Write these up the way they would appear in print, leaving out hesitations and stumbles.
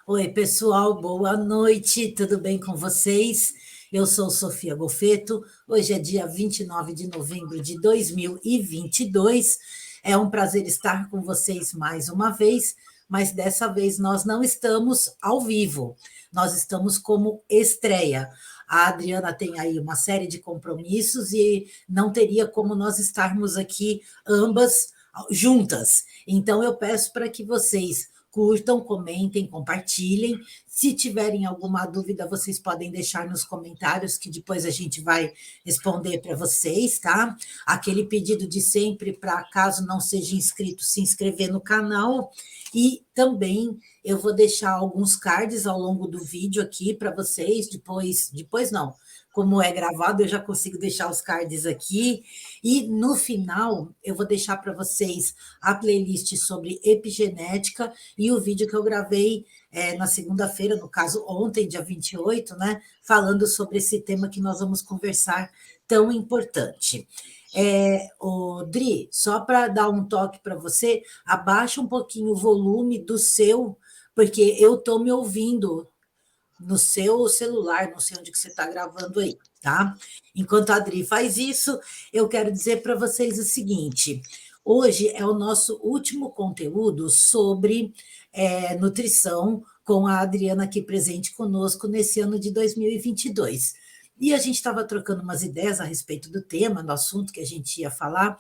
Oi, pessoal, boa noite, tudo bem com vocês? Eu sou Sofia Golfeto, hoje é dia 29 de novembro de 2022. É um prazer estar com vocês mais uma vez, mas dessa vez nós não estamos ao vivo, nós estamos como estreia. A Adriana tem aí uma série de compromissos e não teria como nós estarmos aqui ambas juntas. Então eu peço para que vocês curtam, comentem, compartilhem. Se tiverem alguma dúvida, vocês podem deixar nos comentários, que depois a gente vai responder para vocês, tá? Aquele pedido de sempre para, caso não seja inscrito, se inscrever no canal. E também eu vou deixar alguns cards ao longo do vídeo aqui para vocês, depois não. Como é gravado, eu já consigo deixar os cards aqui. E no final, eu vou deixar para vocês a playlist sobre epigenética e o vídeo que eu gravei na segunda-feira, no caso ontem, dia 28, né, falando sobre esse tema que nós vamos conversar tão importante. Dri, só para dar um toque para você, abaixa um pouquinho o volume do seu, porque eu estou me ouvindo no seu celular, não sei onde que você está gravando aí, tá? Enquanto a Adri faz isso, eu quero dizer para vocês o seguinte: hoje é o nosso último conteúdo sobre nutrição, com a Adriana aqui presente conosco nesse ano de 2022. E a gente estava trocando umas ideias a respeito do tema, do assunto que a gente ia falar,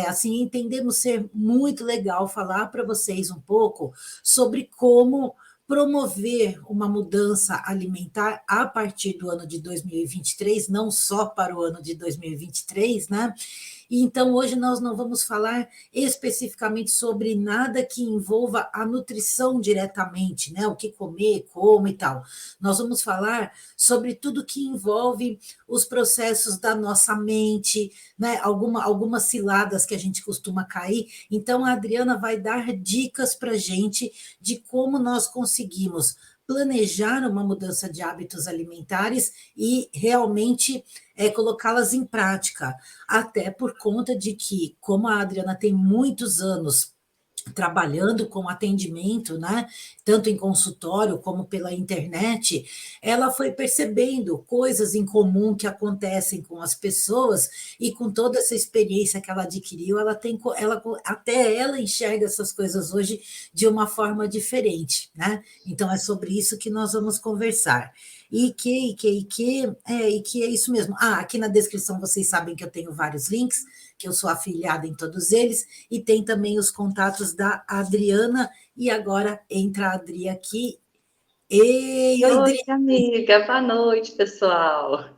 assim, entendemos ser muito legal falar para vocês um pouco sobre como promover uma mudança alimentar a partir do ano de 2023, não só para o ano de 2023, né? E então, hoje nós não vamos falar especificamente sobre nada que envolva a nutrição diretamente, né? O que comer, como e tal. Nós vamos falar sobre tudo que envolve os processos da nossa mente, né? Algumas ciladas que a gente costuma cair. Então, a Adriana vai dar dicas para a gente de como nós conseguimos planejar uma mudança de hábitos alimentares e realmente colocá-las em prática, até por conta de que, como a Adriana tem muitos anos trabalhando com atendimento, né, tanto em consultório como pela internet, ela foi percebendo coisas em comum que acontecem com as pessoas e com toda essa experiência que ela adquiriu, até ela enxerga essas coisas hoje de uma forma diferente, né? Então é sobre isso que nós vamos conversar. E que é isso mesmo. Aqui na descrição vocês sabem que eu tenho vários links, que eu sou afiliada em todos eles, e tem também os contatos da Adriana, e agora entra a Adri aqui. Ei, oi, Oi, Adri, amiga, boa noite, pessoal.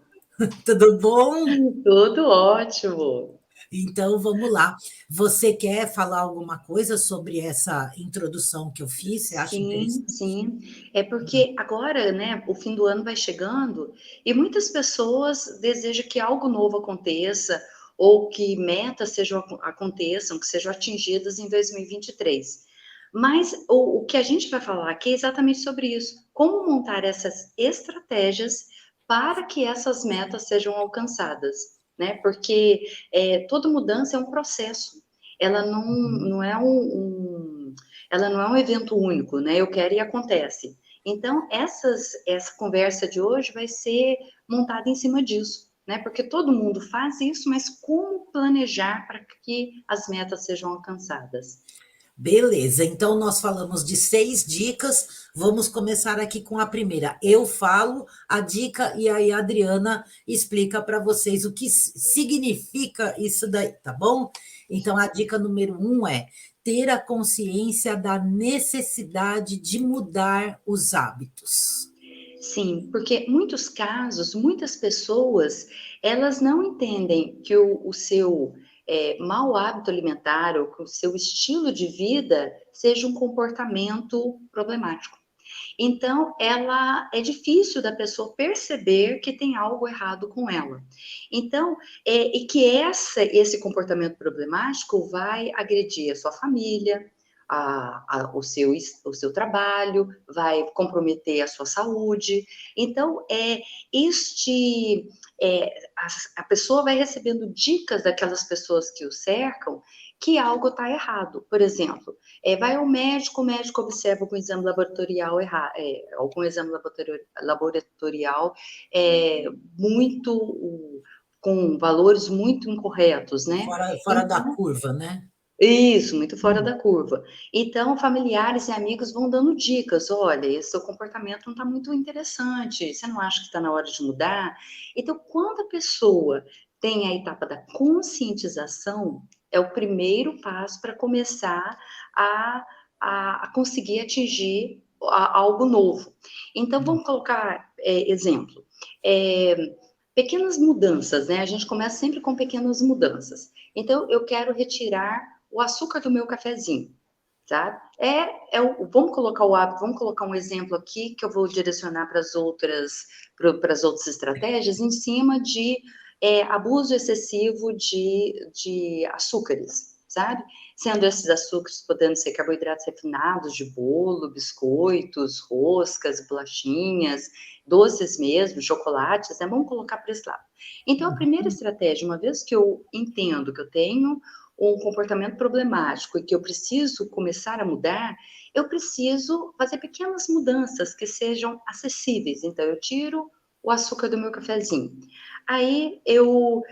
tudo bom? Tudo ótimo. Então vamos lá. Você quer falar alguma coisa sobre essa introdução que eu fiz? Você acha Sim, interessante? sim. É porque agora, né, o fim do ano vai chegando e muitas pessoas desejam que algo novo aconteça ou que metas aconteçam, que sejam atingidas em 2023. Mas o que a gente vai falar aqui é exatamente sobre isso. Como montar essas estratégias para que essas metas sejam alcançadas, né? Porque toda mudança é um processo. Ela não é ela não é um evento único, né? Eu quero e acontece. Então, essa conversa de hoje vai ser montada em cima disso, né? Porque todo mundo faz isso, mas como planejar para que as metas sejam alcançadas? Beleza, então nós falamos de 6 dicas. Vamos começar aqui com a primeira. Eu falo a dica e aí a Adriana explica para vocês o que significa isso daí, tá bom? Então a dica número 1 é ter a consciência da necessidade de mudar os hábitos. Sim, porque muitos casos, muitas pessoas, elas não entendem que o seu mau hábito alimentar ou que o seu estilo de vida seja um comportamento problemático. Então, ela é difícil da pessoa perceber que tem algo errado com ela. Então, e que esse comportamento problemático vai agredir a sua família, o seu trabalho, vai comprometer a sua saúde. Então, a pessoa vai recebendo dicas daquelas pessoas que o cercam que algo está errado. Por exemplo, vai ao médico, o médico observa algum exame laboratorial errado, algum exame laboratorial muito com valores muito incorretos, né? Fora da Então, curva, né? isso, muito fora da curva. Então, familiares e amigos vão dando dicas. Olha, esse seu comportamento não está muito interessante. Você não acha que está na hora de mudar? Então, quando a pessoa tem a etapa da conscientização, é o primeiro passo para começar a, a conseguir atingir algo novo. Então, vamos colocar exemplo. Pequenas mudanças, né? A gente começa sempre com pequenas mudanças. Então, eu quero retirar o açúcar do meu cafezinho, tá? Vamos colocar o hábito, vamos colocar um exemplo aqui que eu vou direcionar para as outras estratégias em cima de abuso excessivo de açúcares, sabe? Sendo esses açúcares podendo ser carboidratos refinados de bolo, biscoitos, roscas, bolachinhas, doces mesmo, chocolates, né? Vamos colocar para esse lado. Então, a primeira estratégia, uma vez que eu entendo que eu tenho um comportamento problemático e que eu preciso começar a mudar, eu preciso fazer pequenas mudanças que sejam acessíveis. Então, eu tiro o açúcar do meu cafezinho. Aí, eu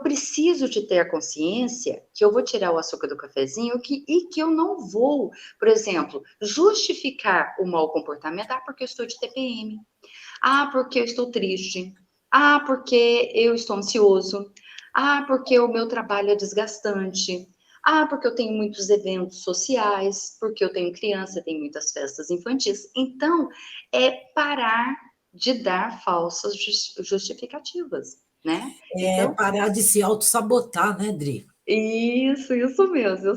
preciso de ter a consciência que eu vou tirar o açúcar do cafezinho e que eu não vou, por exemplo, justificar o mau comportamento, porque eu estou de TPM, porque eu estou triste, porque eu estou ansioso, porque o meu trabalho é desgastante, porque eu tenho muitos eventos sociais, porque eu tenho criança, tenho muitas festas infantis. Então, é parar de dar falsas justificativas, né? Então, Parar de se auto-sabotar, né, Dri? isso mesmo,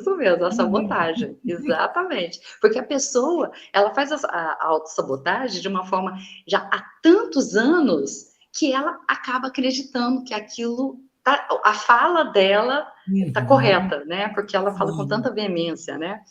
a sabotagem, exatamente. Porque a pessoa, ela faz a autossabotagem de uma forma já há tantos anos que ela acaba acreditando que aquilo, a fala dela está Uhum, correta, né? Porque ela fala com sim. tanta veemência, né?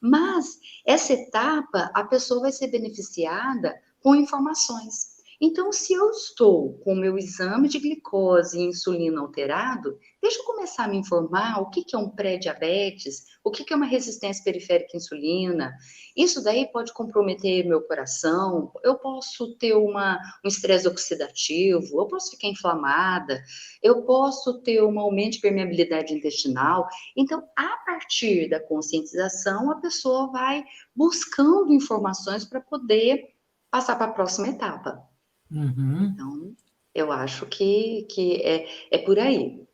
Mas essa etapa, a pessoa vai ser beneficiada com informações. Então, se eu estou com o meu exame de glicose e insulina alterado, deixa eu começar a me informar o que é um pré-diabetes, o que é uma resistência periférica à insulina. Isso daí pode comprometer meu coração, eu posso ter um estresse oxidativo, eu posso ficar inflamada, eu posso ter um aumento de permeabilidade intestinal. Então, a partir da conscientização, a pessoa vai buscando informações para poder passar para a próxima etapa. Uhum. Então, eu acho que é por aí.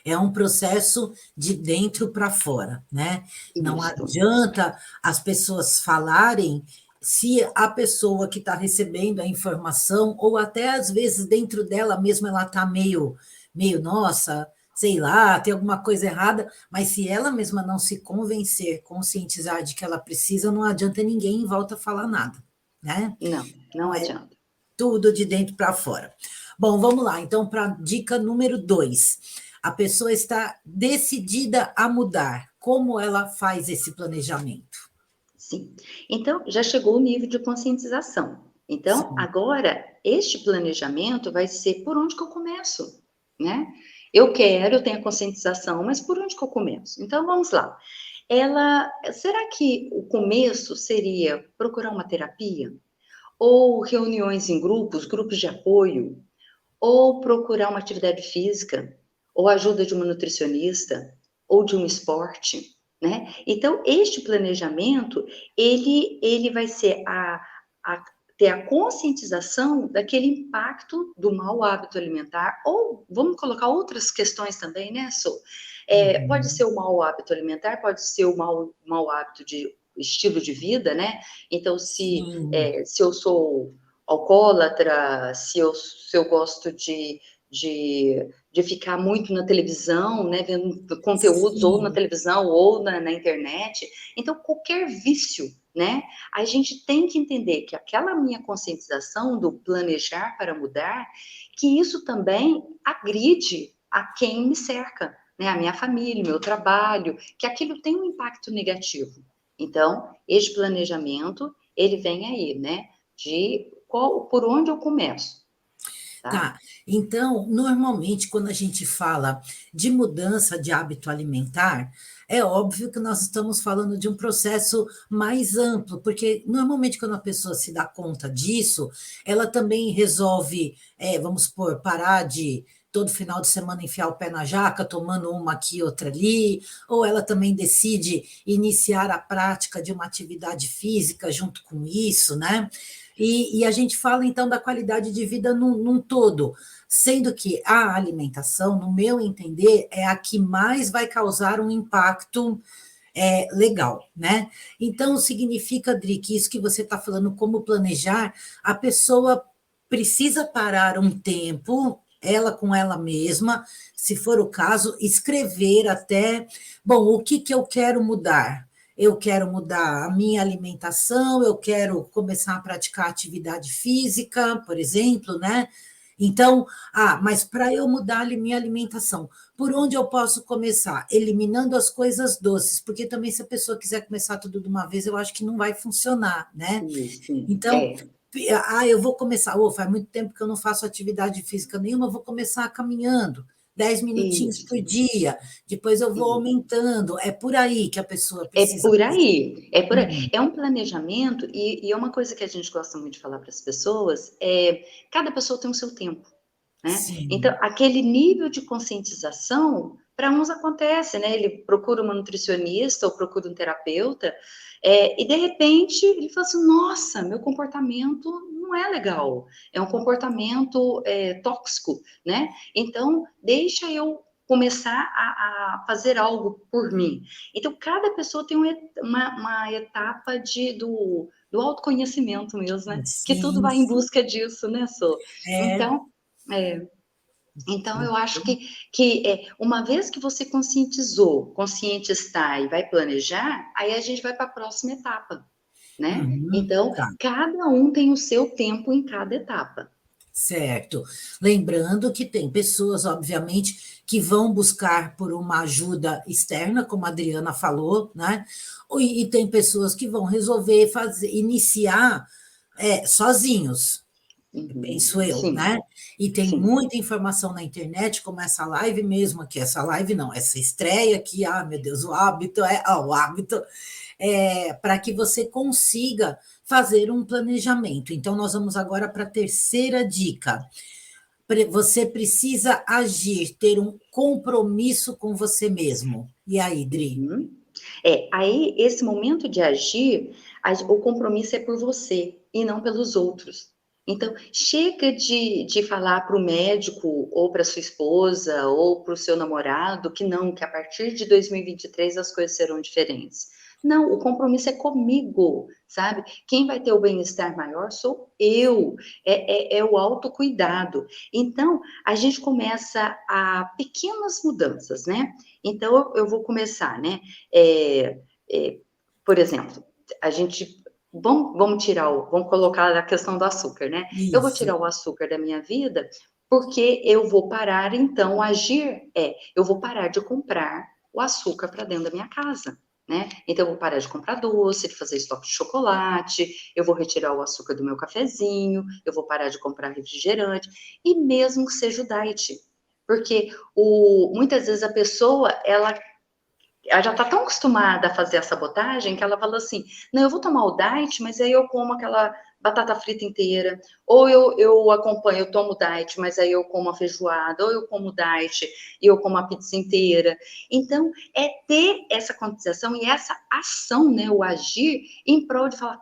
É um processo de dentro para fora, né? Não Isso. adianta as pessoas falarem se a pessoa que está recebendo a informação, ou até às vezes dentro dela mesma ela está meio, nossa, sei lá, tem alguma coisa errada, mas se ela mesma não se convencer, conscientizar de que ela precisa, não adianta ninguém em volta falar nada, né? Não, não adianta. Tudo de dentro para fora. Bom, vamos lá. Então, para a dica número 2. A pessoa está decidida a mudar. Como ela faz esse planejamento? Sim. Então, já chegou o nível de conscientização. Então, Sim. agora, este planejamento vai ser por onde que eu começo, né? Eu tenho a conscientização, mas por onde que eu começo? Então, vamos lá. Será que o começo seria procurar uma terapia? Ou reuniões em grupos de apoio? Ou procurar uma atividade física? Ou ajuda de uma nutricionista? Ou de um esporte? Né? Então, este planejamento, ele vai ser ter a conscientização daquele impacto do mau hábito alimentar, ou vamos colocar outras questões também, né, Sô? Pode ser Uhum. o mau hábito alimentar, pode ser o mau hábito de estilo de vida, né? Então, Sim. se eu sou alcoólatra, se eu gosto de ficar muito na televisão, né, vendo conteúdos ou na Sim. televisão ou na internet. Então, qualquer vício, né, a gente tem que entender que aquela minha conscientização do planejar para mudar, que isso também agride a quem me cerca, né, a minha família, o meu trabalho, que aquilo tem um impacto negativo. Então, este planejamento, ele vem aí, né, de por onde eu começo, tá? Tá. Então, normalmente, quando a gente fala de mudança de hábito alimentar, é óbvio que nós estamos falando de um processo mais amplo, porque normalmente quando a pessoa se dá conta disso, ela também resolve, vamos supor, parar de todo final de semana enfiar o pé na jaca, tomando uma aqui, outra ali, ou ela também decide iniciar a prática de uma atividade física junto com isso, né? E a gente fala então da qualidade de vida num todo, sendo que a alimentação, no meu entender, é a que mais vai causar um impacto legal, né? Então, significa, Dri, que isso que você está falando, como planejar, a pessoa precisa parar um tempo, ela com ela mesma, se for o caso, escrever até, bom, o que que eu quero mudar? Eu quero mudar a minha alimentação, eu quero começar a praticar atividade física, por exemplo, né? Então, mas para eu mudar a minha alimentação, por onde eu posso começar? Eliminando as coisas doces, porque também se a pessoa quiser começar tudo de uma vez, eu acho que não vai funcionar, né? Sim, Então, eu vou começar, faz muito tempo que eu não faço atividade física nenhuma, eu vou começar caminhando, 10 minutinhos isso, por dia, depois eu vou isso. aumentando, é por aí que a pessoa É precisa. por aí, é por aí. Uhum, É um planejamento e é uma coisa que a gente gosta muito de falar para as pessoas, cada pessoa tem o seu tempo, né. Então, sim, aquele nível de conscientização, para uns acontece, né, ele procura uma nutricionista ou procura um terapeuta, e de repente ele fala assim: "Nossa, meu comportamento não é legal, é um comportamento, tóxico, né, então deixa eu começar a fazer algo por mim". Então, cada pessoa tem uma etapa do autoconhecimento mesmo, né, que tudo sim, vai em sim, busca disso, né, Sô. é, Então, é, então eu acho que uma vez que você consciente está e vai planejar, aí a gente vai para a próxima etapa, né. uhum, Então, tá. cada um tem o seu tempo em cada etapa. Certo. Lembrando que tem pessoas, obviamente, que vão buscar por uma ajuda externa, como a Adriana falou, né? E tem pessoas que vão resolver fazer, iniciar sozinhos, Uhum. penso eu, Sim, né? E tem sim. muita informação na internet, como essa live mesmo aqui, essa live não, essa estreia aqui, meu Deus, o hábito para que você consiga fazer um planejamento. Então, nós vamos agora para a terceira dica. Você precisa agir, ter um compromisso com você mesmo. E aí, Dri? Uhum. Aí esse momento de agir, o compromisso é por você e não pelos outros. Então, chega de falar para o médico, ou para sua esposa, ou para o seu namorado, que não, que a partir de 2023 as coisas serão diferentes. Não, o compromisso é comigo, sabe? Quem vai ter o bem-estar maior sou eu, é o autocuidado. Então, a gente começa a pequenas mudanças, né? Então, eu vou começar, né? É, é, por exemplo, a gente vamos colocar a questão do açúcar, né? Eu vou Isso. tirar o açúcar da minha vida porque eu vou parar, então, eu vou parar de comprar o açúcar para dentro da minha casa. Né? Então, eu vou parar de comprar doce, de fazer estoque de chocolate, eu vou retirar o açúcar do meu cafezinho, eu vou parar de comprar refrigerante, e mesmo que seja o diet, porque muitas vezes a pessoa, ela já está tão acostumada a fazer a sabotagem que ela fala assim: não, eu vou tomar o diet, mas aí eu como aquela batata frita inteira, ou eu acompanho, eu tomo diet, mas aí eu como a feijoada, ou eu como diet e eu como a pizza inteira. Então, é ter essa conscientização e essa ação, né, o agir em prol de falar: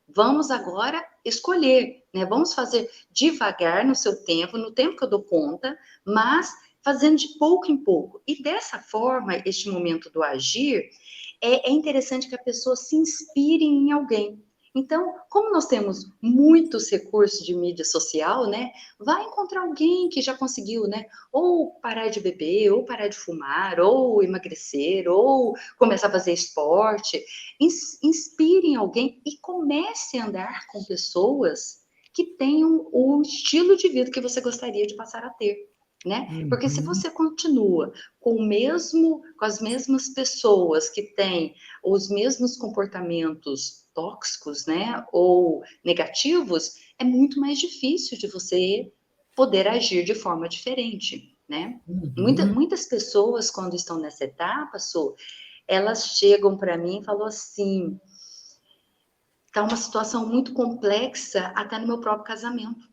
vamos agora escolher, né? Vamos fazer devagar no seu tempo, no tempo que eu dou conta, mas fazendo de pouco em pouco. E dessa forma, este momento do agir, é interessante que a pessoa se inspire em alguém. Então, como nós temos muitos recursos de mídia social, né? Vai encontrar alguém que já conseguiu, né? Ou parar de beber, ou parar de fumar, ou emagrecer, ou começar a fazer esporte. Inspire em alguém e comece a andar com pessoas que tenham o estilo de vida que você gostaria de passar a ter. né? Porque se Uhum. você continua com as mesmas pessoas que têm os mesmos comportamentos tóxicos, né, ou negativos, é muito mais difícil de você poder agir de forma diferente, né? Uhum. Muitas pessoas, quando estão nessa etapa, elas chegam para mim e falam assim, tá uma situação muito complexa até no meu próprio casamento,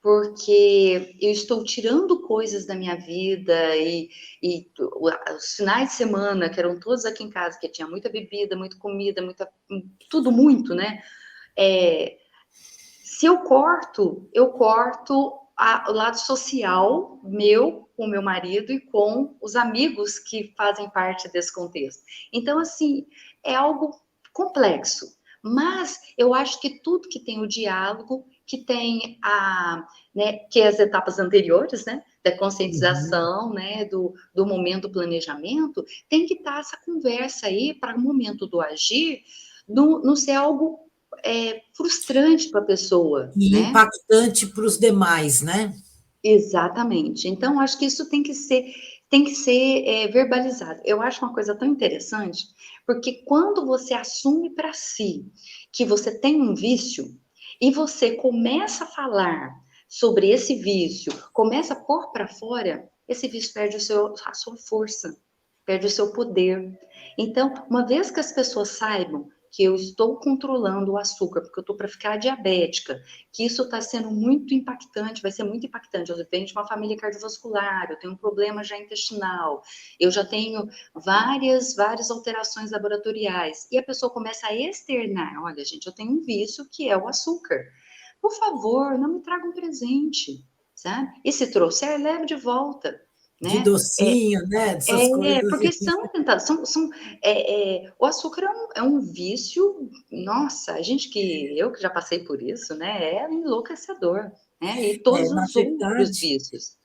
porque eu estou tirando coisas da minha vida e os finais de semana, que eram todos aqui em casa, que tinha muita bebida, muita comida, tudo muito, né? É, se eu corto o lado social meu com o meu marido e com os amigos que fazem parte desse contexto. Então, assim, é algo complexo, mas eu acho que tudo que tem o diálogo, que tem né, que é as etapas anteriores, né, da Uhum. conscientização, né, do momento do planejamento, tem que estar essa conversa aí para o momento do agir, não ser algo frustrante para a pessoa, E né? impactante para os demais, né? Exatamente. Então, acho que isso tem que ser verbalizado. Eu acho uma coisa tão interessante, porque quando você assume para si que você tem um vício e você começa a falar sobre esse vício, começa a pôr para fora, esse vício perde a sua força, perde o seu poder. Então, uma vez que as pessoas saibam que eu estou controlando o açúcar, porque eu estou para ficar diabética, que isso está sendo muito impactante, vai ser muito impactante. Eu venho de uma família cardiovascular, eu tenho um problema já intestinal, eu já tenho várias alterações laboratoriais. E a pessoa começa a externar: olha, gente, eu tenho um vício que é o açúcar. Por favor, não me traga um presente, sabe? E se trouxer, leve de volta, De né? docinho, né? Dessas coisas. Porque o açúcar é um vício, nossa, eu que já passei por isso, né? É enlouquecedor, né? E todos Na os outros verdade, vícios.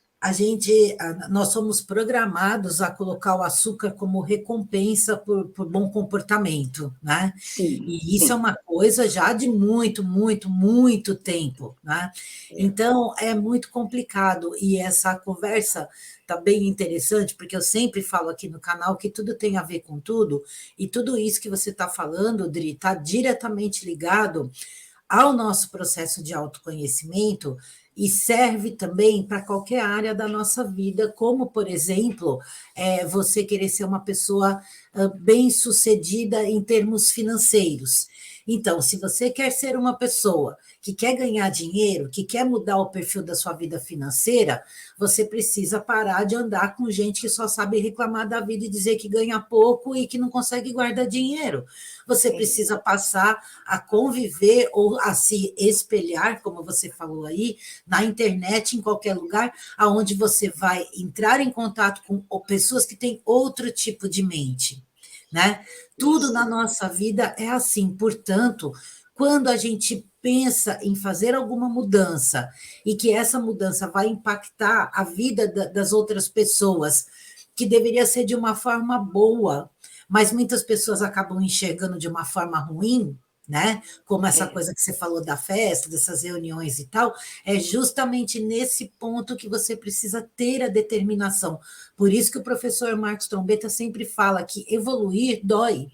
nós somos programados a colocar o açúcar como recompensa por bom comportamento, né? Sim, E isso é sim. uma coisa já de muito, muito, muito tempo, né? É. Então, é muito complicado. E essa conversa está bem interessante, porque eu sempre falo aqui no canal que tudo tem a ver com tudo, e tudo isso que você está falando, Dri, está diretamente ligado ao nosso processo de autoconhecimento e serve também para qualquer área da nossa vida, como, por exemplo, você querer ser uma pessoa bem-sucedida em termos financeiros. Então, se você quer ser uma pessoa que quer ganhar dinheiro, que quer mudar o perfil da sua vida financeira, você precisa parar de andar com gente que só sabe reclamar da vida e dizer que ganha pouco e que não consegue guardar dinheiro. Você É. precisa passar a conviver ou a se espelhar, como você falou aí, na internet, em qualquer lugar, aonde você vai entrar em contato com pessoas que têm outro tipo de mente, né? Tudo na Isso. nossa vida é assim, portanto, quando a gente pensa em fazer alguma mudança e que essa mudança vai impactar a vida das outras pessoas, que deveria ser de uma forma boa, mas muitas pessoas acabam enxergando de uma forma ruim, né? Como essa É. coisa que você falou da festa, dessas reuniões e tal, é justamente nesse ponto que você precisa ter a determinação. Por isso que o professor Marcos Trombetta sempre fala que evoluir dói,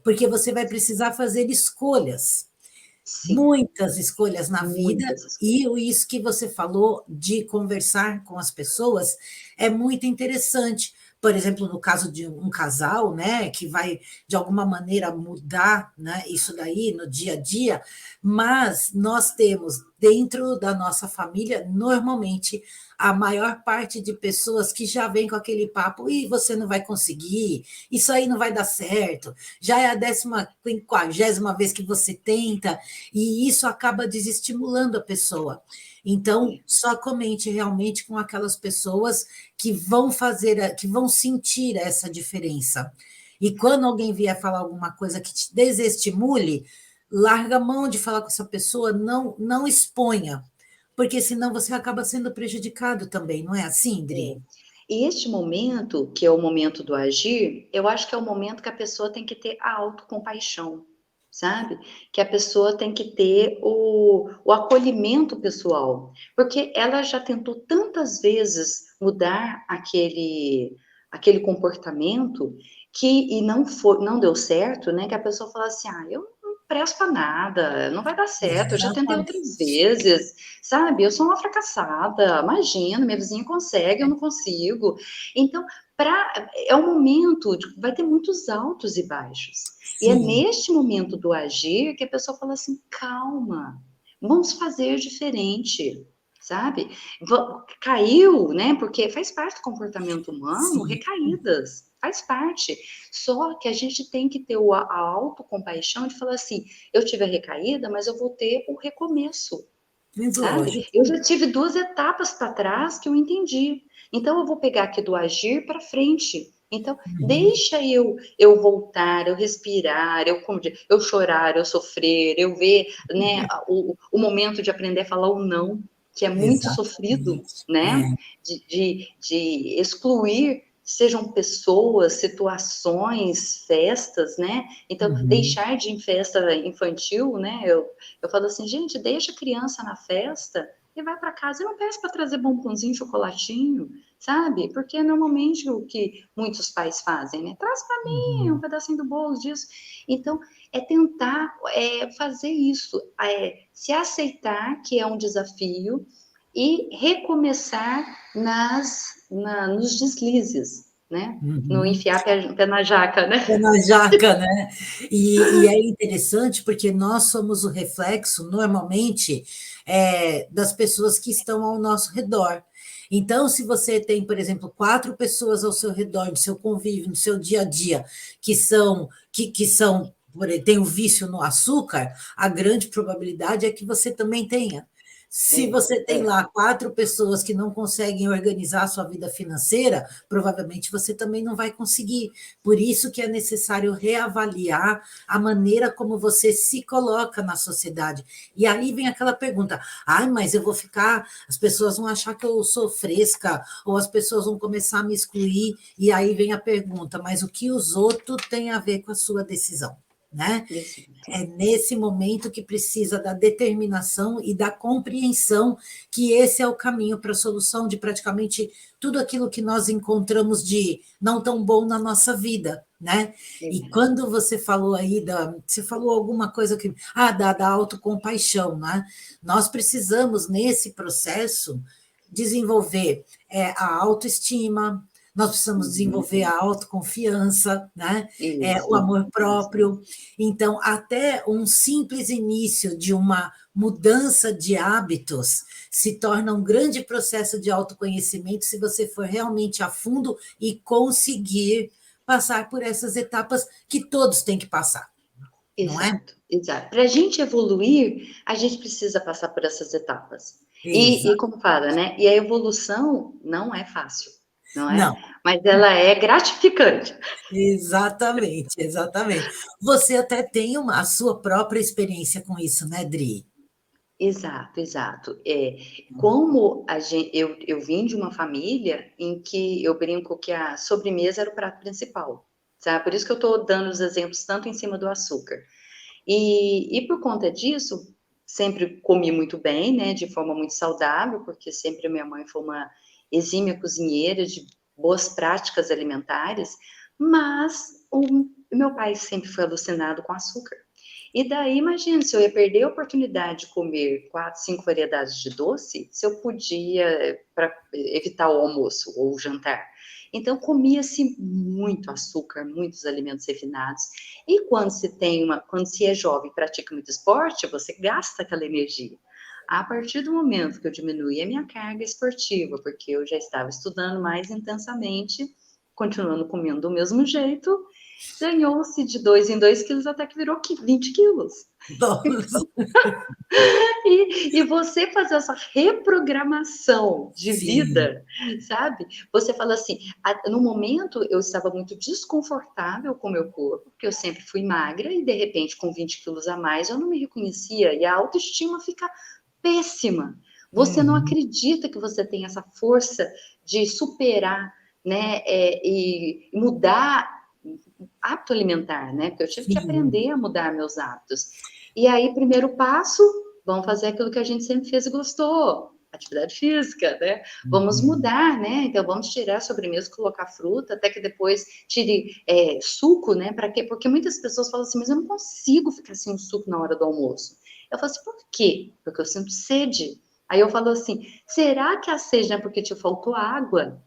porque você vai precisar fazer escolhas, Sim. muitas escolhas na vida, Muitas escolhas. e isso que você falou de conversar com as pessoas é muito interessante. Por exemplo, no caso de um casal, né, que vai de alguma maneira mudar, né, isso daí no dia a dia, mas nós temos dentro da nossa família, normalmente, a maior parte de pessoas que já vem com aquele papo, e você não vai conseguir, isso aí não vai dar certo, já é a 15ª vez que você tenta, e isso acaba desestimulando a pessoa. Então, É. só comente realmente com aquelas pessoas que vão fazer, que vão sentir essa diferença. E quando alguém vier falar alguma coisa que te desestimule, larga a mão de falar com essa pessoa, não exponha, porque senão você acaba sendo prejudicado também, não é assim, É. Dri? E este momento, que é o momento do agir, eu acho que é o momento que a pessoa tem que ter a autocompaixão, sabe? Que a pessoa tem que ter o acolhimento pessoal, porque ela já tentou tantas vezes mudar aquele comportamento que e não deu certo, né? Que a pessoa fala assim, ah, eu não presto para nada, não vai dar certo, eu já tentei outras Exatamente. vezes, sabe? Eu sou uma fracassada, imagina, minha vizinha consegue, eu não consigo. Então, é um momento, vai ter muitos altos e baixos. E é Sim, neste momento do agir que a pessoa fala assim: calma, vamos fazer diferente, sabe? Caiu, né? Porque faz parte do comportamento humano, sim. recaídas, faz parte. Só que a gente tem que ter a autocompaixão de falar assim: eu tive a recaída, mas eu vou ter o recomeço. Mas Sabe? Eu lógico. já tive 2 etapas para trás que eu entendi. Então eu vou pegar aqui do agir para frente. Então, Uhum, deixa eu voltar, eu respirar, eu chorar, eu sofrer, eu ver, né, o momento de aprender a falar o não, que é muito sofrido, exatamente. né? É. De excluir, sejam pessoas, situações, festas, né? Então, Uhum. deixar de ir em festa infantil, né? Eu falo assim, gente, deixa a criança na festa e vai para casa. E não peça para trazer bombonzinho, chocolatinho, sabe? Porque é normalmente o que muitos pais fazem, né? Traz para mim um Uhum. pedacinho do bolo disso. Então, é tentar fazer isso, se aceitar que é um desafio e recomeçar nos deslizes, né? No Uhum. enfiar pé na jaca, né? É na jaca, né? E é interessante porque nós somos o reflexo, normalmente, das pessoas que estão ao nosso redor. Então, se você tem, por exemplo, 4 pessoas ao seu redor, no seu convívio, no seu dia a dia, que são tem o vício no açúcar, a grande probabilidade é que você também tenha. Se É, você tem é. lá 4 pessoas que não conseguem organizar a sua vida financeira, provavelmente você também não vai conseguir. Por isso que é necessário reavaliar a maneira como você se coloca na sociedade. E aí vem aquela pergunta: ai, mas eu vou ficar, as pessoas vão achar que eu sou fresca, ou as pessoas vão começar a me excluir. E aí vem a pergunta: mas o que os outros têm a ver com a sua decisão? Né? Exato. É nesse momento que precisa da determinação e da compreensão que esse é o caminho para a solução de praticamente tudo aquilo que nós encontramos de não tão bom na nossa vida, né? E É. quando você falou aí você falou alguma coisa que da autocompaixão, né? Nós precisamos nesse processo desenvolver a autoestima, nós precisamos Uhum. desenvolver a autoconfiança, né? O Isso, amor isso. próprio. Então, até um simples início de uma mudança de hábitos se torna um grande processo de autoconhecimento se você for realmente a fundo e conseguir passar por essas etapas que todos têm que passar, não é? Exato, exato. Para a gente evoluir, a gente precisa passar por essas etapas. E Exato. como fala, né? E a evolução não é fácil, não é? Não, Mas ela é gratificante. exatamente, exatamente. Você até tem a sua própria experiência com isso, né, Dri? Exato, exato. Como eu vim de uma família em que eu brinco que a sobremesa era o prato principal, sabe? Por isso que eu estou dando os exemplos tanto em cima do açúcar. E por conta disso, sempre comi muito bem, né, de forma muito saudável, porque sempre minha mãe foi uma exímia cozinheira de boas práticas alimentares, mas o meu pai sempre foi alucinado com açúcar. E daí, imagina, se eu ia perder a oportunidade de comer 4, 5 variedades de doce, se eu podia, para evitar o almoço ou o jantar. Então, comia-se muito açúcar, muitos alimentos refinados. E quando se é jovem e pratica muito esporte, você gasta aquela energia. A partir do momento que eu diminuí a minha carga esportiva, porque eu já estava estudando mais intensamente, continuando comendo do mesmo jeito, ganhou-se de 2 em 2 quilos até que virou 20 quilos. Nossa, E você fazer essa reprogramação de sim. vida, sabe? Você fala assim, no momento eu estava muito desconfortável com o meu corpo, porque eu sempre fui magra e de repente com 20 quilos a mais eu não me reconhecia e a autoestima fica péssima. Você não Uhum. acredita que você tem essa força de superar, né, e mudar hábito alimentar, né? Porque eu tive que Sim. aprender a mudar meus hábitos. E aí, primeiro passo, vamos fazer aquilo que a gente sempre fez e gostou. Atividade física, né? Vamos Uhum. mudar, né? Então vamos tirar a sobremesa, colocar fruta, até que depois tire suco, né? Para quê? Porque muitas pessoas falam assim, mas eu não consigo ficar sem um suco na hora do almoço. Eu falo assim, por quê? Porque eu sinto sede. Aí eu falo assim, será que a sede não é porque te faltou água?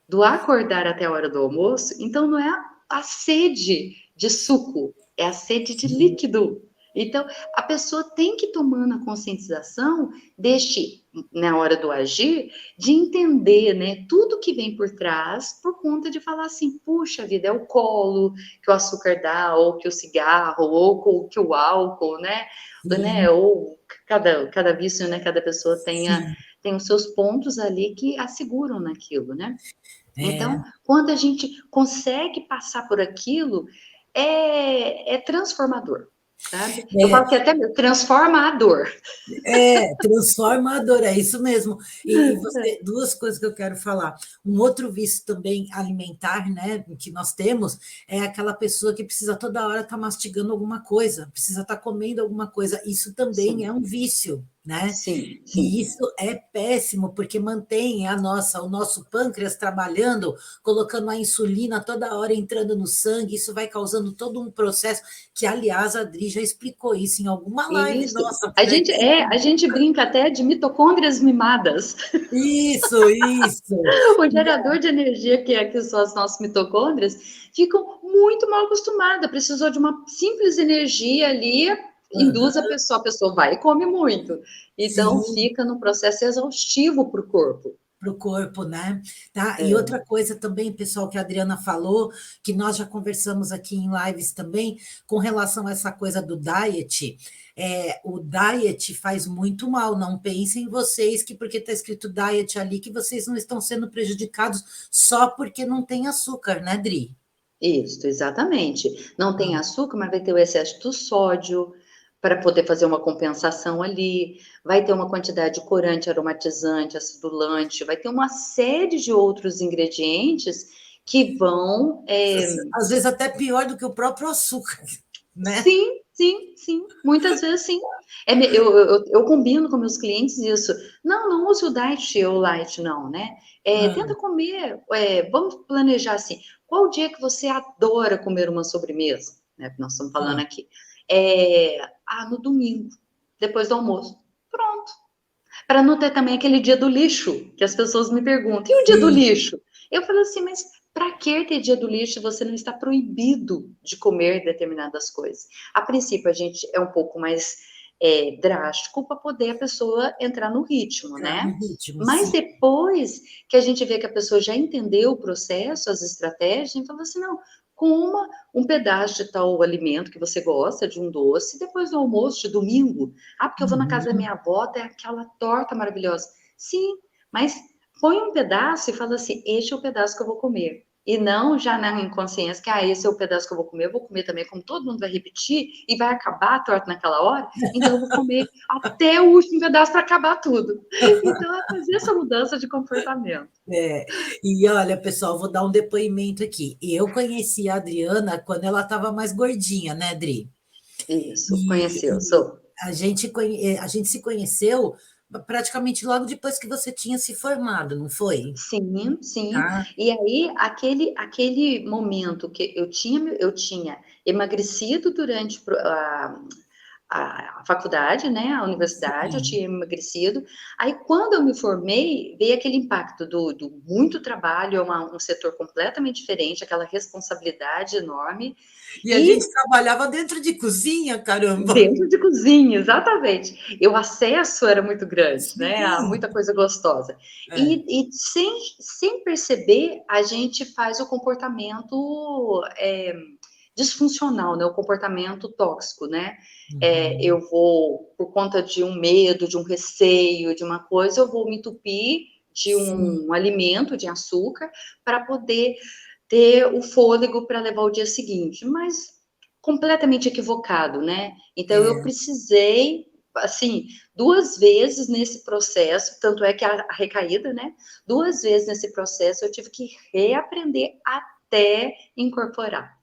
Do acordar até a hora do almoço, então não é a sede de suco, é a sede de Sim. líquido. Então, a pessoa tem que tomando a conscientização deste, na hora do agir, de entender, né, tudo que vem por trás, por conta de falar assim, puxa vida, é o colo que o açúcar dá, ou que o cigarro, ou que o álcool, né, Sim. ou cada vício, né, cada pessoa Sim. tem os seus pontos ali que asseguram naquilo, né? É. Então, quando a gente consegue passar por aquilo, é transformador, sabe? Eu É, falo que até transforma a dor. transformador, é isso mesmo. E você, duas coisas que eu quero falar. Um outro vício também alimentar, né, que nós temos, é aquela pessoa que precisa toda hora estar mastigando alguma coisa, precisa estar comendo alguma coisa. Isso também é Sim, um vício, né? sim, E sim. isso é péssimo, porque mantém o nosso pâncreas trabalhando, colocando a insulina toda hora entrando no sangue, isso vai causando todo um processo, que, aliás, a Adri já explicou isso em alguma live Isso. nossa por aqui. A gente brinca até de mitocôndrias mimadas. Isso, isso. O gerador de energia que são as nossas mitocôndrias ficam muito mal acostumadas. Precisou de uma simples energia ali, induz Aham, a pessoa vai e come muito. Então, sim, fica num processo exaustivo para o corpo. para o corpo, né? Tá? E É, outra coisa também, pessoal, que a Adriana falou, que nós já conversamos aqui em lives também, com relação a essa coisa do diet, o diet faz muito mal. Não pensem vocês que porque está escrito diet ali, que vocês não estão sendo prejudicados só porque não tem açúcar, né, Dri? isso, exatamente. Não tem Não. açúcar, mas vai ter o excesso do sódio para poder fazer uma compensação ali. Vai ter uma quantidade de corante, aromatizante, acidulante, vai ter uma série de outros ingredientes que vão Às vezes até pior do que o próprio açúcar, né? sim, sim, sim. Muitas vezes sim. Eu combino com meus clientes isso. Não, não use o diet ou light, não, né? Tenta comer. Vamos planejar assim. Qual o dia que você adora comer uma sobremesa? Né, que nós estamos falando Ah, aqui. No domingo, depois do almoço. Pronto. Para não ter também aquele dia do lixo, que as pessoas me perguntam, e o dia do sim. lixo? Eu falo assim, mas para que ter dia do lixo se você não está proibido de comer determinadas coisas? A princípio, a gente é um pouco mais drástico para poder a pessoa entrar no ritmo, Entrar né? no ritmo, Mas sim. depois que a gente vê que a pessoa já entendeu o processo, as estratégias, a gente fala assim, não, coma um pedaço de tal alimento que você gosta, de um doce, depois do almoço de domingo. Ah, porque eu vou na casa da Uhum. minha avó, tem aquela torta maravilhosa. Sim, mas põe um pedaço e fala assim: este é o pedaço que eu vou comer. E não já na inconsciência que, esse é o pedaço que eu vou comer também, como todo mundo vai repetir e vai acabar a torta naquela hora, então eu vou comer até o último pedaço para acabar tudo. Então é fazer essa mudança de comportamento. É, e olha, pessoal, vou dar um depoimento aqui. Eu conheci a Adriana quando ela estava mais gordinha, né, Adri? Isso, conheceu, E sou. a gente se conheceu praticamente logo depois que você tinha se formado, não foi? Sim, sim. Tá? E aí, aquele momento que eu tinha emagrecido durante a faculdade, né, a universidade, eu Sim. tinha emagrecido. Aí, quando eu me formei, veio aquele impacto do muito trabalho, um setor completamente diferente, aquela responsabilidade enorme, E a gente e trabalhava dentro de cozinha, caramba. dentro de cozinha, exatamente. E o acesso era muito grande, né, a Sim. muita coisa gostosa. É, E sem perceber, a gente faz o comportamento disfuncional, né? O comportamento tóxico, né? uhum. Eu vou, por conta de um medo, de um receio, de uma coisa, eu vou me entupir de Sim. um alimento, de açúcar, para poder ter o fôlego para levar o dia seguinte. Mas completamente equivocado, né? Então eu É. precisei, assim, duas vezes nesse processo, tanto é que a recaída, né? Duas vezes nesse processo eu tive que reaprender até incorporar.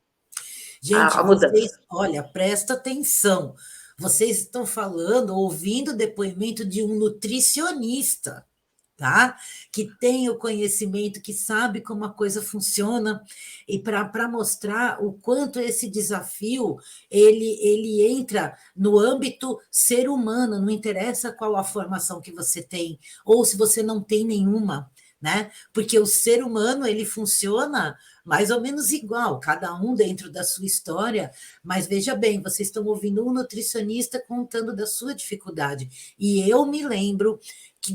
Gente, a mudança. vocês, olha, presta atenção. Vocês estão falando, ouvindo o depoimento de um nutricionista, tá? Que tem o conhecimento, que sabe como a coisa funciona, e para mostrar o quanto esse desafio ele entra no âmbito ser humano, não interessa qual a formação que você tem, ou se você não tem nenhuma, né? Porque o ser humano ele funciona mais ou menos igual, cada um dentro da sua história, mas veja bem, vocês estão ouvindo um nutricionista contando da sua dificuldade. E eu me lembro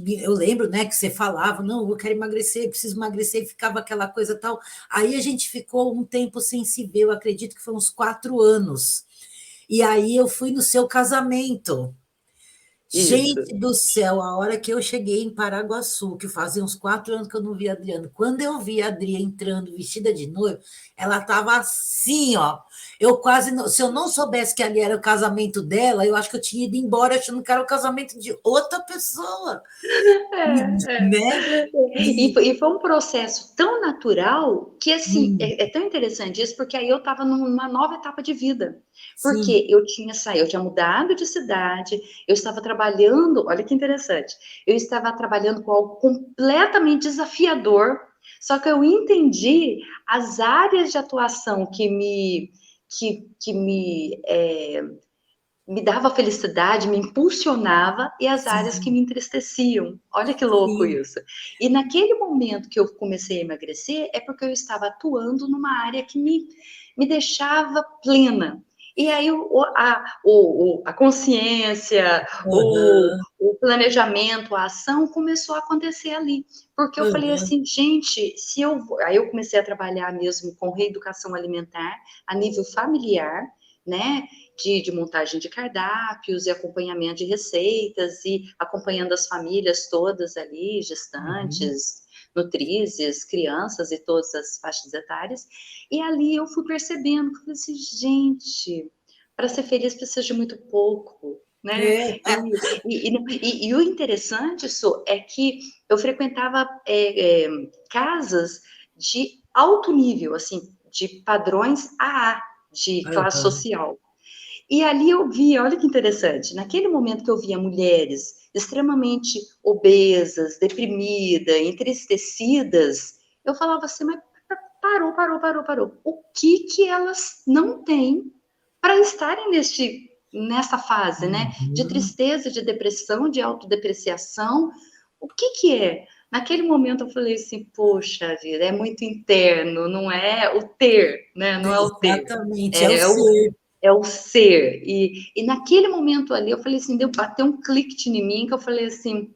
eu lembro, né, que você falava, não, eu quero emagrecer, preciso emagrecer, e ficava aquela coisa tal. Aí a gente ficou um tempo sem se ver, eu acredito que foi uns 4 anos. E aí eu fui no seu casamento. Isso. Gente do céu, a hora que eu cheguei em Paraguaçu, que fazia uns 4 anos que eu não via a Adriana, quando eu vi a Adri entrando vestida de noiva, ela estava assim, ó. Eu quase, se eu não soubesse que ali era o casamento dela, eu acho que eu tinha ido embora achando que era o casamento de outra pessoa, né? E, E foi um processo tão natural que, assim, hum, é tão interessante isso, porque aí eu estava numa nova etapa de vida. sim, Porque eu tinha saído, eu tinha mudado de cidade, eu estava trabalhando, olha que interessante, eu estava trabalhando com algo completamente desafiador, só que eu entendi as áreas de atuação que me dava felicidade, me impulsionava, e as áreas que sim, me entristeciam. Olha que louco sim, isso. E naquele momento que eu comecei a emagrecer, é porque eu estava atuando numa área que me deixava plena. E aí a consciência, aham, o planejamento, a ação começou a acontecer ali. Porque eu falei aham, assim, gente, se eu. Aí eu comecei a trabalhar mesmo com reeducação alimentar a nível familiar, né? De montagem de cardápios e acompanhamento de receitas e acompanhando as famílias todas ali, uhum, gestantes, nutrizes, crianças e todas as faixas etárias. E ali eu fui percebendo, que eu falei assim, gente, para ser feliz precisa de muito pouco, né? é, E o interessante isso é que eu frequentava casas de alto nível, assim, de padrões AA, de classe aham, social. E ali eu via, olha que interessante, naquele momento que eu via mulheres extremamente obesas, deprimidas, entristecidas, eu falava assim, mas parou. O que elas não têm para estarem nessa fase, né? De uhum. tristeza, de depressão, de autodepreciação. O que é? Naquele momento eu falei assim, poxa vida, é muito interno, não é o ter, né? Não é o ter. Exatamente, é o É ser. é o ser. E naquele momento ali, eu falei assim, deu bateu um clique em mim, que eu falei assim,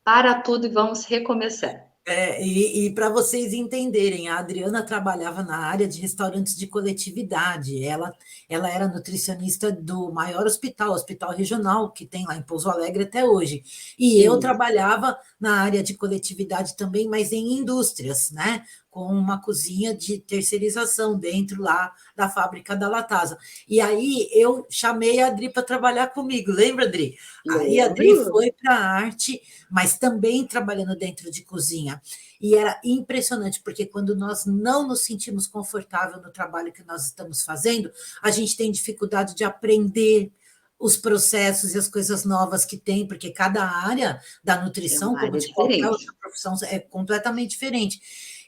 para tudo e vamos recomeçar. E para vocês entenderem, a Adriana trabalhava na área de restaurantes de coletividade. Ela era nutricionista do maior hospital, hospital regional, que tem lá em Pouso Alegre até hoje. E eu Isso, trabalhava na área de coletividade também, mas em indústrias, né? Com uma cozinha de terceirização dentro lá da fábrica da Latasa. E aí eu chamei a Adri para trabalhar comigo, lembra, Adri? Aí a Adri lembro. foi para a arte, mas também trabalhando dentro de cozinha. E era impressionante, porque quando nós não nos sentimos confortável no trabalho que nós estamos fazendo, a gente tem dificuldade de aprender os processos e as coisas novas que tem, porque cada área da É nutrição, uma como área de qualquer diferente. outra profissão, é completamente diferente.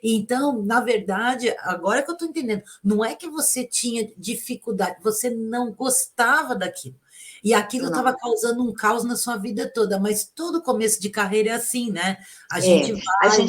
Então, na verdade, agora que eu estou entendendo, não é que você tinha dificuldade, você não gostava daquilo. E aquilo Eu estava não. causando um caos na sua vida toda, mas todo começo de carreira é assim, né? A gente É, vai.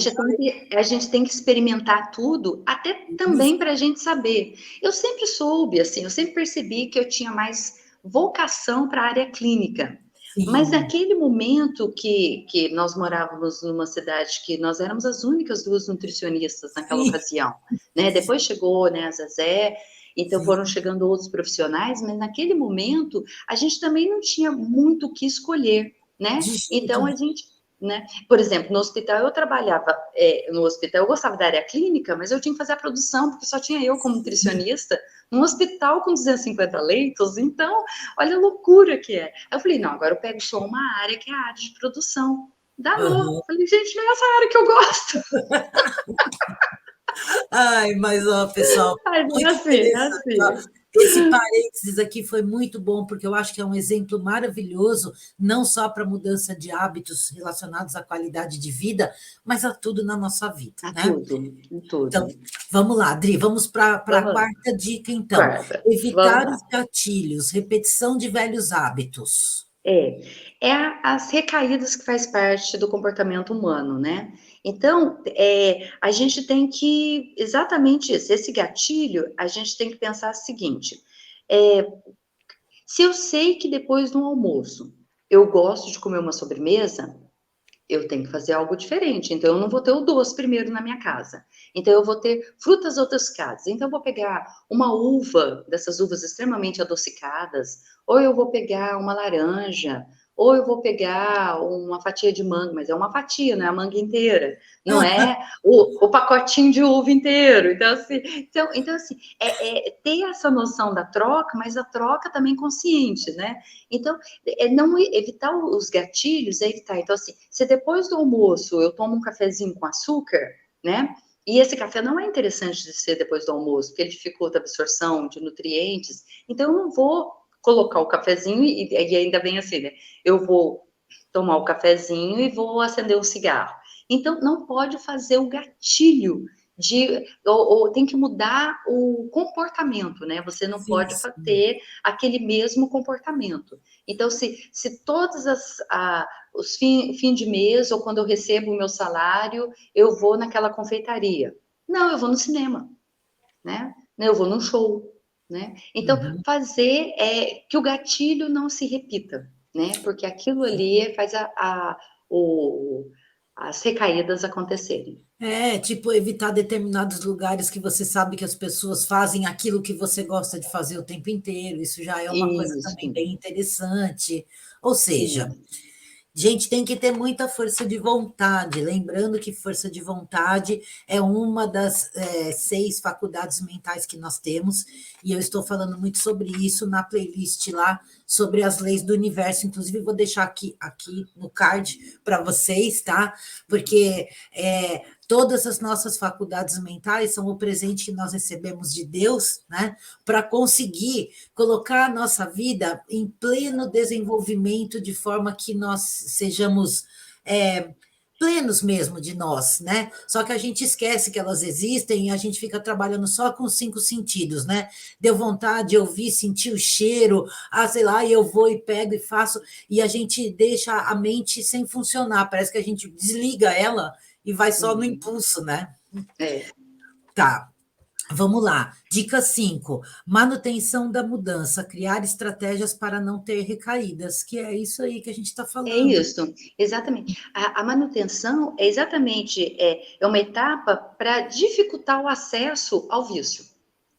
a gente tem que experimentar tudo, até também para a gente saber. Eu sempre soube, assim, eu sempre percebi que eu tinha mais vocação para a área clínica. Mas Sim, naquele momento que nós morávamos numa cidade que nós éramos as únicas duas nutricionistas naquela sim, ocasião, né? Depois chegou, né, a Zezé, então sim, foram chegando outros profissionais, mas naquele momento a gente também não tinha muito o que escolher, né? de jeito Então a nenhum. gente, né? Por exemplo, no hospital eu trabalhava, no hospital eu gostava da área clínica, mas eu tinha que fazer a produção, porque só tinha eu como nutricionista, num hospital com 250 leitos, então, olha a loucura que é. Aí eu falei, não, agora eu pego só uma área que é a área de produção. Danou. Aham. Falei, gente, não é essa área que eu gosto. Ai, mas ó, pessoal, Ai, não é muito assim, é interessante. Ó. assim. Esse parênteses aqui foi muito bom, porque eu acho que é um exemplo maravilhoso, não só para mudança de hábitos relacionados à qualidade de vida, mas a tudo na nossa vida, A né? tudo, em tudo. Então, vamos lá, Adri, vamos para a Vamos lá. quarta dica, então. Quarta, vamos Evitar lá. os gatilhos, repetição de velhos hábitos. É, as recaídas que faz parte do comportamento humano, né? Então, a gente tem que, exatamente isso, esse gatilho, a gente tem que pensar o seguinte, é, se eu sei que depois do almoço eu gosto de comer uma sobremesa, eu tenho que fazer algo diferente. Então, eu não vou ter o doce primeiro na minha casa. Então, eu vou ter frutas adocicadas. Então, eu vou pegar uma uva, dessas uvas extremamente adocicadas, ou eu vou pegar uma laranja, ou eu vou pegar uma fatia de manga, mas é uma fatia, não é a manga inteira. Não é o pacotinho de uva inteiro. Então assim ter essa noção da troca, mas a troca também consciente, né? Então, não evitar os gatilhos, é evitar. Então, assim, se depois do almoço eu tomo um cafezinho com açúcar, né? E esse café não é interessante de ser depois do almoço, porque ele dificulta a absorção de nutrientes. Então, eu não vou colocar o cafezinho e ainda bem assim, né? Eu vou tomar o cafezinho e vou acender um cigarro. Então, não pode fazer o gatilho ou tem que mudar o comportamento, né? Você não Sim, pode sim. ter aquele mesmo comportamento. Então, se todas os fim de mês ou quando eu recebo o meu salário, eu vou naquela confeitaria. Não, eu vou no cinema, né? Eu vou num show, né? Então, Uhum. fazer que o gatilho não se repita, né? Porque aquilo ali faz as recaídas acontecerem. É, tipo, evitar determinados lugares que você sabe que as pessoas fazem aquilo que você gosta de fazer o tempo inteiro. Isso já é uma coisa também Isso, bem interessante. Ou seja, isso. gente, tem que ter muita força de vontade. Lembrando que força de vontade é uma das 6 faculdades mentais que nós temos, e eu estou falando muito sobre isso na playlist lá, sobre as leis do universo. Inclusive, vou deixar aqui no card para vocês, tá? Porque todas as nossas faculdades mentais são o presente que nós recebemos de Deus, né? Para conseguir colocar a nossa vida em pleno desenvolvimento, de forma que nós sejamos plenos mesmo de nós, né? Só que a gente esquece que elas existem e a gente fica trabalhando só com os 5 sentidos, né? Deu vontade de ouvir, sentir o cheiro, sei lá, e eu vou e pego e faço, e a gente deixa a mente sem funcionar, parece que a gente desliga ela e vai só no Uhum. impulso, né? É, Tá. Vamos lá. Dica 5: manutenção da mudança, criar estratégias para não ter recaídas, que é isso aí que a gente está é falando. isso, exatamente. A manutenção é exatamente uma etapa para dificultar o acesso ao vício,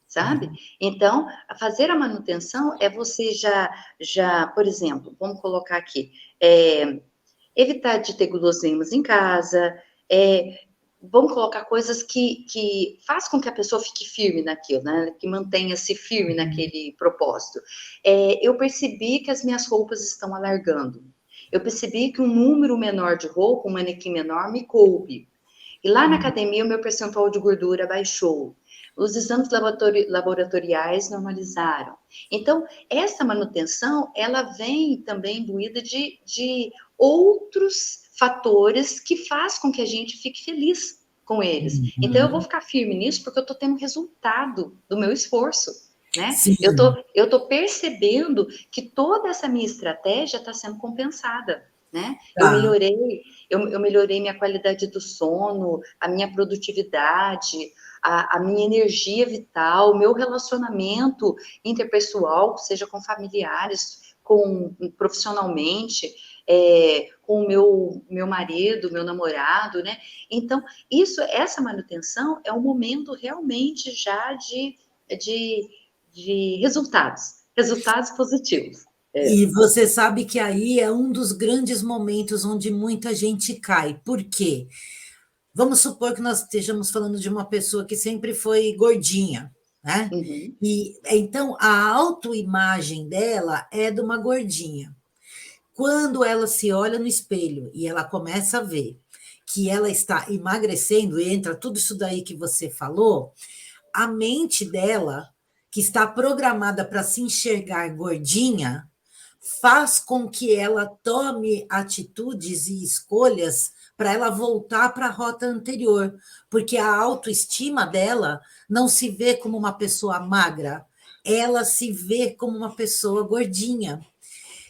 sabe? Uhum. Então, fazer a manutenção é você já, por exemplo, vamos colocar aqui, evitar de ter guloseimas em casa, vamos colocar coisas que faz com que a pessoa fique firme naquilo, né? Que mantenha-se firme naquele propósito. Eu percebi que as minhas roupas estão alargando. Eu percebi que um número menor de roupa, um manequim menor, me coube. E lá na academia, o meu percentual de gordura baixou. Os exames laboratoriais normalizaram. Então, essa manutenção, ela vem também imbuída de outros fatores que faz com que a gente fique feliz com eles. Então, eu vou Uhum. ficar firme nisso porque eu estou tendo resultado do meu esforço, né? Sim, Eu tô percebendo que toda essa minha estratégia está sendo compensada, né? tá. Eu melhorei minha qualidade do sono, a minha produtividade, a minha energia vital, o meu relacionamento interpessoal, seja com familiares, com profissionalmente, com o meu marido, meu namorado, né? Então, essa manutenção é um momento realmente já de resultados positivos. E você sabe que aí é um dos grandes momentos onde muita gente cai. Por quê? Vamos supor que nós estejamos falando de uma pessoa que sempre foi gordinha, né? Uhum, E então a autoimagem dela é de uma gordinha. Quando ela se olha no espelho e ela começa a ver que ela está emagrecendo, entra tudo isso daí que você falou, a mente dela que está programada para se enxergar gordinha, faz com que ela tome atitudes e escolhas para ela voltar para a rota anterior, porque a autoestima dela não se vê como uma pessoa magra, ela se vê como uma pessoa gordinha.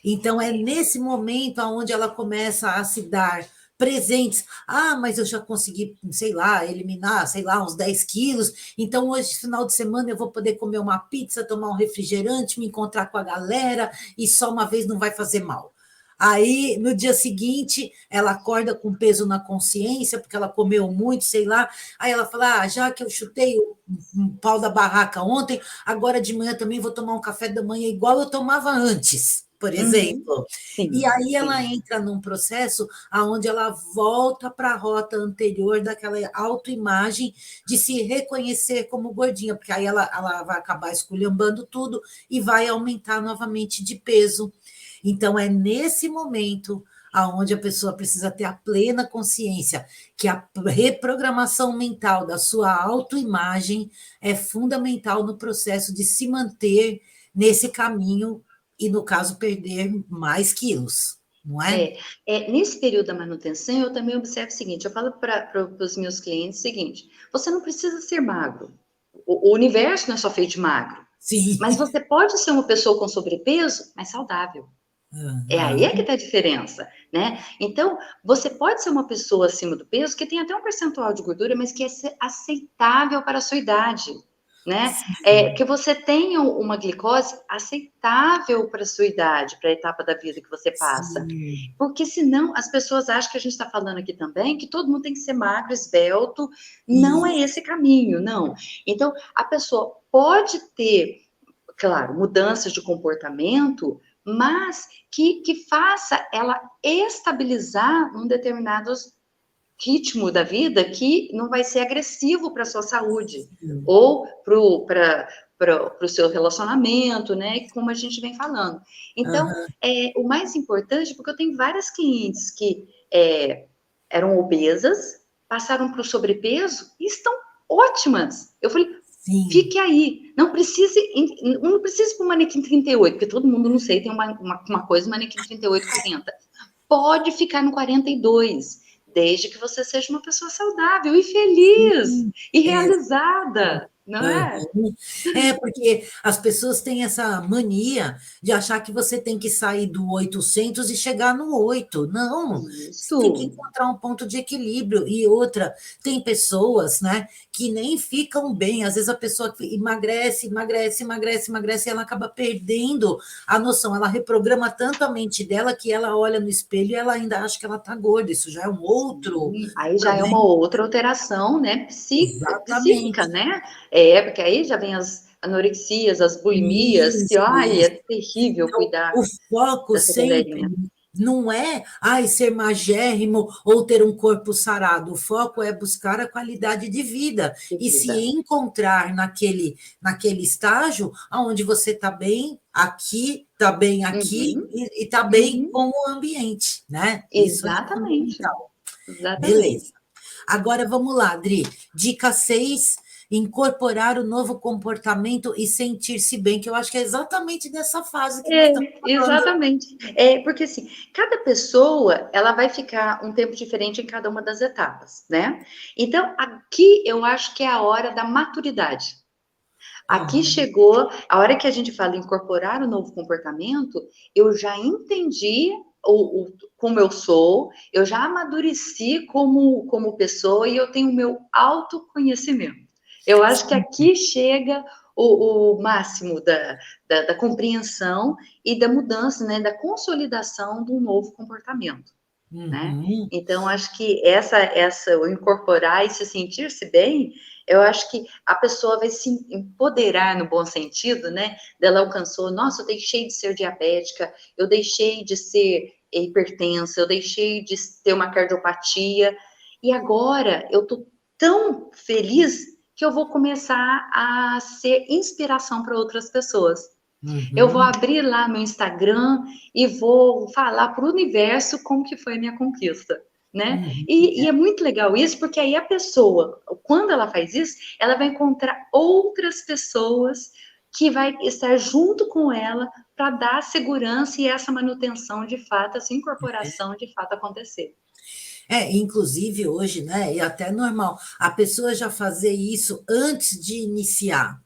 Então, é nesse momento onde ela começa a se dar presentes. Ah, mas eu já consegui, sei lá, eliminar, sei lá, uns 10 quilos. Então, hoje, final de semana, eu vou poder comer uma pizza, tomar um refrigerante, me encontrar com a galera, e só uma vez não vai fazer mal. Aí, no dia seguinte, ela acorda com peso na consciência, porque ela comeu muito, sei lá. Aí ela fala: já que eu chutei um pau da barraca ontem, agora de manhã também vou tomar um café da manhã igual eu tomava antes, por exemplo. E Sim, aí ela sim. entra num processo onde ela volta para a rota anterior daquela autoimagem de se reconhecer como gordinha, porque aí ela vai acabar esculhambando tudo e vai aumentar novamente de peso. Então, é nesse momento aonde a pessoa precisa ter a plena consciência que a reprogramação mental da sua autoimagem é fundamental no processo de se manter nesse caminho e, no caso, perder mais quilos, não é? Nesse período da manutenção, eu também observo o seguinte: eu falo para os meus clientes o seguinte: você não precisa ser magro, o universo não é só feito de magro, Sim. mas você pode ser uma pessoa com sobrepeso, mas saudável. Aí é que Uhum. está a diferença, né? Então, você pode ser uma pessoa acima do peso que tem até um percentual de gordura, mas que é aceitável para a sua idade, né? Sim. Que você tenha uma glicose aceitável para a sua idade, para a etapa da vida que você passa. Sim. Porque senão as pessoas acham que a gente está falando aqui também que todo mundo tem que ser magro, esbelto. Não é Isso. esse caminho, não. Então, a pessoa pode ter, claro, mudanças de comportamento, mas que faça ela estabilizar num determinado ritmo da vida que não vai ser agressivo para a sua saúde ou para o seu relacionamento, né? Como a gente vem falando. Então, Uhum. o mais importante, porque eu tenho várias clientes que eram obesas, passaram para o sobrepeso e estão ótimas. Eu falei, Sim. fique aí. Não precisa para o manequim 38, porque todo mundo, não sei, tem uma coisa, manequim 38, 40. Pode ficar no 42, desde que você seja uma pessoa saudável e feliz Sim. e É. realizada, não é? Uhum. Porque as pessoas têm essa mania de achar que você tem que sair do 800 e chegar no 8. Não, você tem que Isso. encontrar um ponto de equilíbrio. E outra, tem pessoas, né, que nem ficam bem. Às vezes a pessoa emagrece, emagrece, emagrece, emagrece, e ela acaba perdendo a noção. Ela reprograma tanto a mente dela que ela olha no espelho e ela ainda acha que ela está gorda. Isso já é um outro Sim, aí já é uma problema. outra alteração, né, psíquica, Exatamente. né? Porque aí já vem as anorexias, as bulimias, que, Isso, ai, é isso. terrível Então, cuidar o foco dessa sempre galerinha. não é ser magérrimo ou ter um corpo sarado. O foco é buscar a qualidade de vida Que e se vida. encontrar naquele estágio onde você está bem aqui Uhum, e está bem uhum. com o ambiente, né? Isso é Exatamente, fundamental. Beleza. exatamente. Agora vamos lá, Adri. Dica 6: incorporar o novo comportamento e sentir-se bem, que eu acho que é exatamente nessa fase que nós estamos falando. Exatamente. Porque assim, cada pessoa, ela vai ficar um tempo diferente em cada uma das etapas, né? Então, aqui eu acho que é a hora da maturidade. Aqui Uhum. chegou a hora que a gente fala em incorporar o novo comportamento, eu já entendi como eu sou, eu já amadureci como pessoa e eu tenho o meu autoconhecimento. Eu acho que aqui chega o máximo da compreensão e da mudança, né, da consolidação do novo comportamento, né? Uhum. Então, acho que o incorporar e se sentir-se bem, eu acho que a pessoa vai se empoderar no bom sentido, né? Dela alcançou, nossa, eu deixei de ser diabética, eu deixei de ser hipertensa, eu deixei de ter uma cardiopatia, e agora eu tô tão feliz que eu vou começar a ser inspiração para outras pessoas. Eu vou Uhum. abrir lá meu Instagram e vou falar para o universo como que foi a minha conquista, né? Uhum. E é muito legal isso, porque aí a pessoa, quando ela faz isso, ela vai encontrar outras pessoas que vai estar junto com ela para dar segurança e essa manutenção de fato, essa incorporação de fato acontecer. Inclusive hoje, né, é até normal, a pessoa já fazer isso antes de iniciar,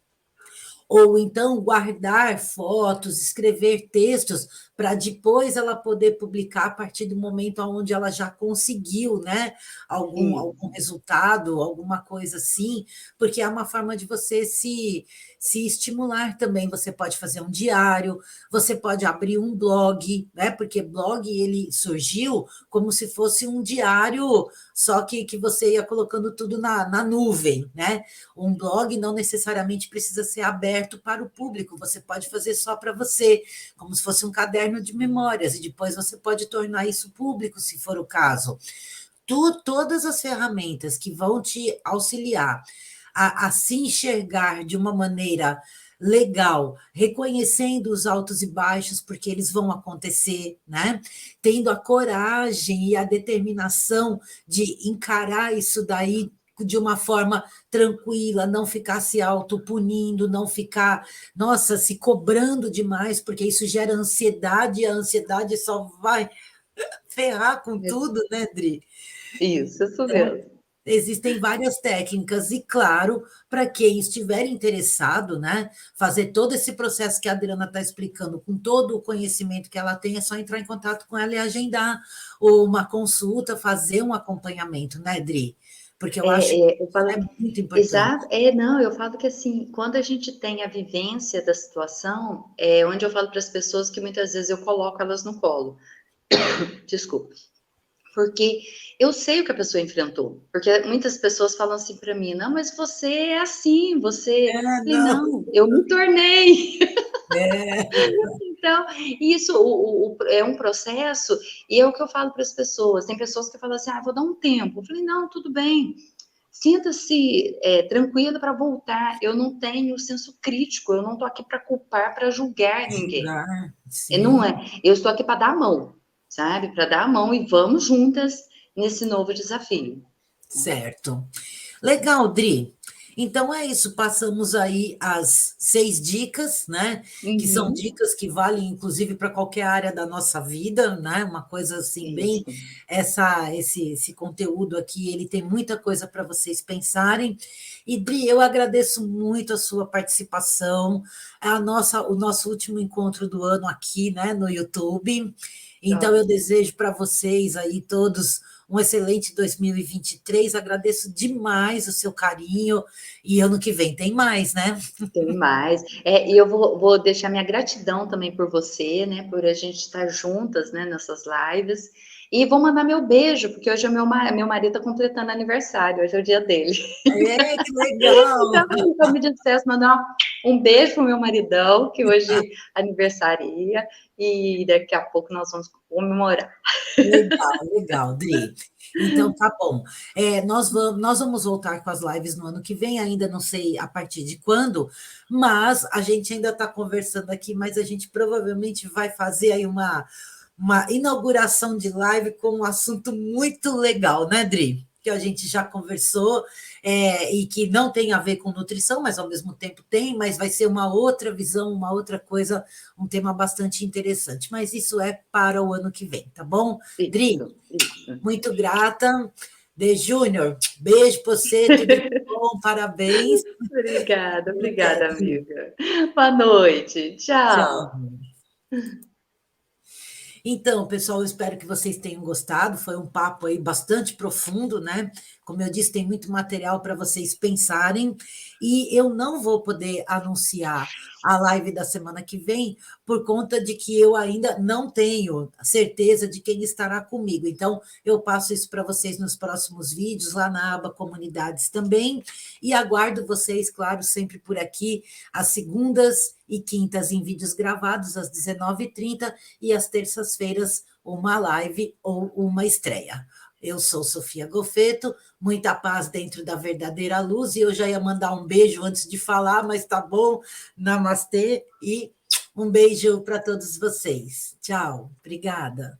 ou então guardar fotos, escrever textos, para depois ela poder publicar a partir do momento onde ela já conseguiu, né, algum resultado, alguma coisa assim, porque é uma forma de você se estimular também. Você pode fazer um diário, você pode abrir um blog, né, porque blog ele surgiu como se fosse um diário, só que você ia colocando tudo na nuvem, né? Um blog não necessariamente precisa ser aberto para o público, você pode fazer só para você, como se fosse um caderno de memórias, e depois você pode tornar isso público, se for o caso. Todas as ferramentas que vão te auxiliar a se enxergar de uma maneira legal, reconhecendo os altos e baixos, porque eles vão acontecer, né? Tendo a coragem e a determinação de encarar isso daí de uma forma tranquila, não ficar se autopunindo, não ficar, nossa, se cobrando demais, porque isso gera ansiedade, e a ansiedade só vai ferrar com tudo, né, Dri? Isso Então, mesmo. existem várias técnicas, e claro, para quem estiver interessado, né, fazer todo esse processo que a Adriana está explicando, com todo o conhecimento que ela tem, é só entrar em contato com ela e agendar uma consulta, fazer um acompanhamento, né, Dri? Porque eu acho que Eu falo, é muito importante. exato, não, eu falo que assim, quando a gente tem a vivência da situação, é onde eu falo para as pessoas que muitas vezes eu coloco elas no colo. Desculpa. Porque eu sei o que a pessoa enfrentou. Porque muitas pessoas falam assim para mim, não, mas você é assim, você. Eu falei, Não, não, eu me tornei. é, Então, isso é um processo, e é o que eu falo para as pessoas. Tem pessoas que falam assim, vou dar um tempo. Eu falei, não, tudo bem. Sinta-se tranquila para voltar. Eu não tenho senso crítico, eu não estou aqui para culpar, para julgar ninguém. julgar, Não sim, é. Eu estou aqui para dar a mão, sabe? Para dar a mão e vamos juntas nesse novo desafio. certo. Legal, Dri. Então é isso, passamos aí as 6 dicas, né? Que são Uhum. dicas que valem, inclusive, para qualquer área da nossa vida, né? Uma coisa assim, bem. Isso. Esse conteúdo aqui, ele tem muita coisa para vocês pensarem. E, Dri, eu agradeço muito a sua participação, o nosso último encontro do ano aqui, né, no YouTube. Então, eu Ótimo. desejo para vocês aí todos um excelente 2023. Agradeço demais o seu carinho. E ano que vem tem mais, né? Tem mais. E eu vou deixar minha gratidão também por você, né? Por a gente estar juntas, né? Nessas lives. E vou mandar meu beijo, porque hoje é meu marido está completando aniversário, hoje é o dia dele. Que legal! Então, eu me despeço, mandar um beijo pro meu maridão, que hoje aniversaria, e daqui a pouco nós vamos comemorar. Legal, legal, Dri. Então, tá bom. Nós vamos voltar com as lives no ano que vem, ainda não sei a partir de quando, mas a gente ainda está conversando aqui, mas a gente provavelmente vai fazer aí uma inauguração de live com um assunto muito legal, né, Dri? Que a gente já conversou, e que não tem a ver com nutrição, mas ao mesmo tempo tem, mas vai ser uma outra visão, uma outra coisa, um tema bastante interessante. Mas isso é para o ano que vem, tá bom? Dri, Isso. muito grata. De Júnior, beijo para você, tudo de bom, parabéns. Obrigada, amiga. Boa noite. Tchau. Tchau. Então, pessoal, eu espero que vocês tenham gostado. Foi um papo aí bastante profundo, né? Como eu disse, tem muito material para vocês pensarem. E eu não vou poder anunciar a live da semana que vem, por conta de que eu ainda não tenho certeza de quem estará comigo. Então, eu passo isso para vocês nos próximos vídeos, lá na aba Comunidades também. E aguardo vocês, claro, sempre por aqui, às segundas e quintas em vídeos gravados, às 19h30, e às terças-feiras, uma live ou uma estreia. Eu sou Sofia Goffetto, muita paz dentro da verdadeira luz, e eu já ia mandar um beijo antes de falar, mas tá bom, namastê, e um beijo para todos vocês. Tchau, obrigada.